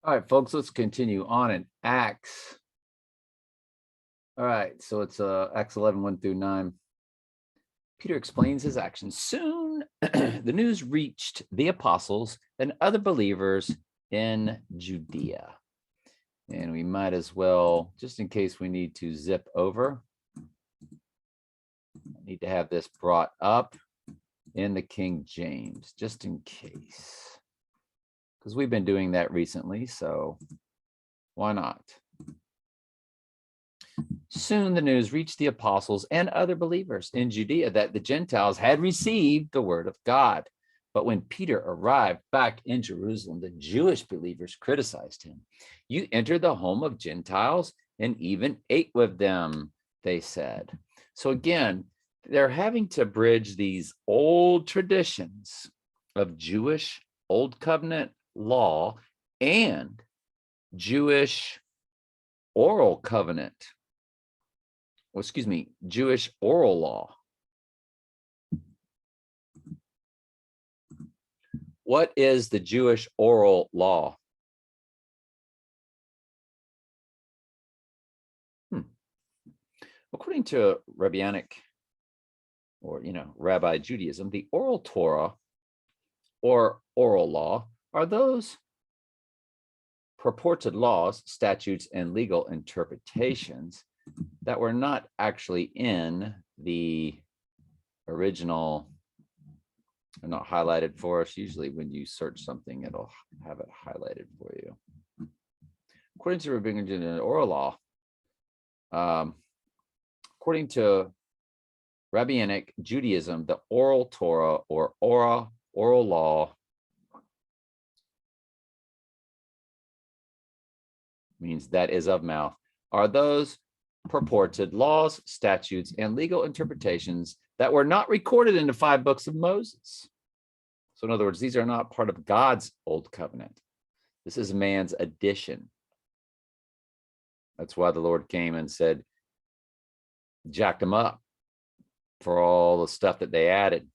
All right, folks, let's continue on in Acts. All right, so it's Acts 11, 1 through 9. Peter explains his actions. Soon the news reached the apostles and other believers in Judea. And we might as well, just in case we need to zip over, I need to have this brought up in the King James, just in case. Because we've been doing that recently, so why not? Soon the news reached the apostles and other believers in Judea that the Gentiles had received the word of God. But when Peter arrived back in Jerusalem, the Jewish believers criticized him. You entered the home of Gentiles and even ate with them, they said. So again, they're having to bridge these old traditions of Jewish Old Covenant law and Jewish oral covenant. Jewish oral law. What is the Jewish oral law? According to Rabbinic or Rabbi Judaism, the oral Torah or oral law are those purported laws, statutes, and legal interpretations that were not actually in the original, are not highlighted for us. Usually when you search something, it'll have it highlighted for you. According to Rabbinic oral law, according to Rabbinic Judaism, the oral Torah or oral law means that is of mouth, are those purported laws, statutes, and legal interpretations that were not recorded in the 5 books of Moses. So in other words, these are not part of God's old covenant. This is man's addition. That's why the Lord came and said, jacked them up for all the stuff that they added.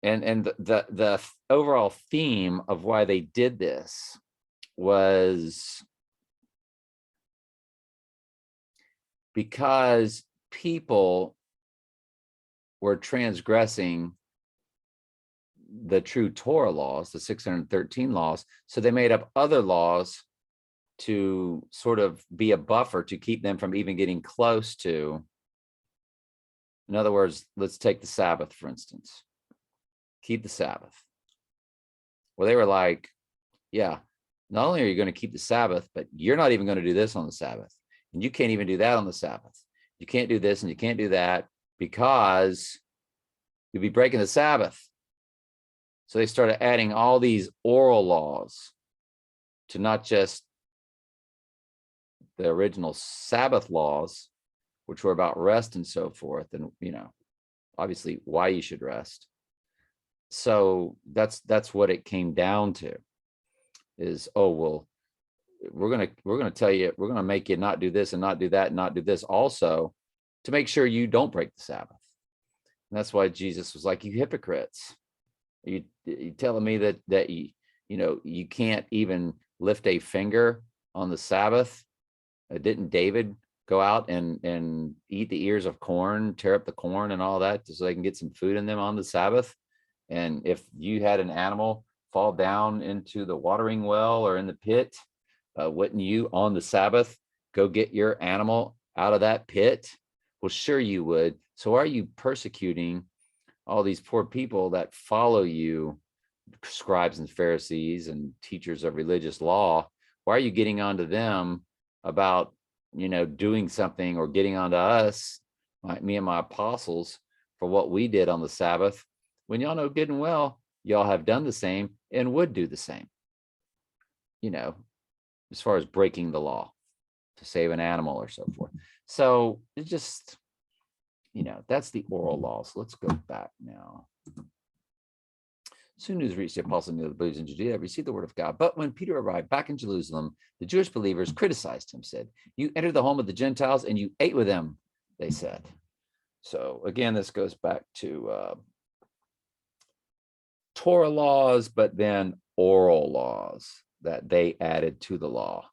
And the overall theme of why they did this was because people were transgressing the true Torah laws, the 613 laws. So they made up other laws to sort of be a buffer to keep them from even getting close to. In other words, let's take the Sabbath, for instance. Keep the Sabbath. Well, they were like, yeah, not only are you going to keep the Sabbath, but you're not even going to do this on the Sabbath. And you can't even do that on the Sabbath. You can't do this and you can't do that because you'll be breaking the Sabbath. So they started adding all these oral laws to not just the original Sabbath laws, which were about rest and so forth, and obviously why you should rest. So that's what it came down to, is, oh well, we're gonna tell you, we're gonna make you not do this and not do that and not do this also to make sure you don't break the Sabbath. And that's why Jesus was like, you hypocrites, you telling me that you can't even lift a finger on the Sabbath? Didn't David go out and eat the ears of corn, tear up the corn and all that so they can get some food in them on the Sabbath? And if you had an animal fall down into the watering well or in the pit, wouldn't you on the Sabbath go get your animal out of that pit? Well, sure you would. So why are you persecuting all these poor people that follow you, scribes and Pharisees and teachers of religious law? Why are you getting onto them about doing something, or getting onto us, like me and my apostles, for what we did on the Sabbath, when y'all know good and well y'all have done the same and would do the same, as far as breaking the law to save an animal or so forth. So it just, that's the oral law. So let's go back now. Soon news reached the apostles and the believers in Judea, received the word of God. But when Peter arrived back in Jerusalem, the Jewish believers criticized him, said, you entered the home of the Gentiles and you ate with them, they said. So again, this goes back to Torah laws, but then oral laws that they added to the law.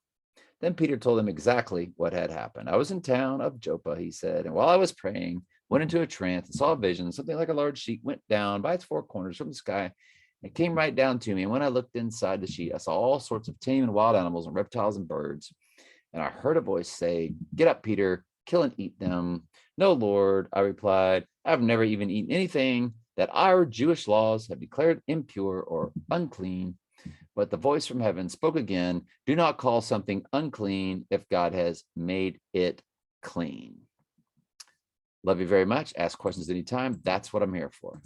Then Peter told them exactly what had happened. I was in town of Joppa, he said, and while I was praying, went into a trance and saw a vision. Something like a large sheet went down by its four corners from the sky. It came right down to me. And when I looked inside the sheet, I saw all sorts of tame and wild animals and reptiles and birds. And I heard a voice say, "Get up, Peter, kill and eat them." "No, Lord," I replied, "I've never even eaten anything that our Jewish laws have declared impure or unclean." But the voice from heaven spoke again, "Do not call something unclean if God has made it clean." Love you very much. Ask questions anytime. That's what I'm here for.